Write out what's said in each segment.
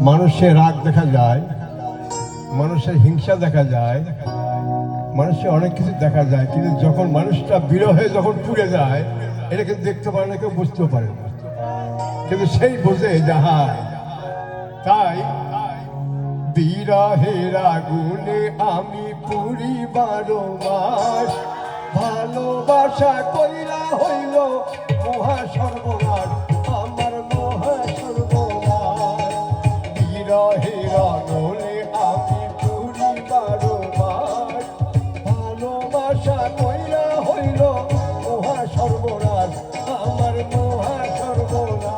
মানুষের রাগ দেখা যায়, মানুষের হিংসা দেখা যায়, মানুষের অনেক কিছু দেখা যায়, কিন্তু যখন মানুষটা বিরহে যখন পুড়ে যায় এটা কিন্তু দেখতে পারে না, কেউ বুঝতেও পারে না, কিন্তু সেই বোঝে যাহার। তাই বিরহের আগুনে আমি পুরি 12 মাস, ভালোবাসা কইরা হইল মহা সর্বনাশ, আমার মহা সর্বনাশ। বিরহের আগুনে আমি পুরি 12 মাস, ভালোবাসা কইরা হইল মহা সর্বনাশ, আমার মহা সর্বনাশ।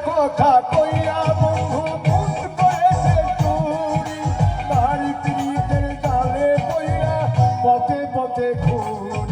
কথা কইয়া বন্ধু মন করেছে চুরি, বাড়ি পিড়িতের জালে কইরা পথে পথে ঘুরি।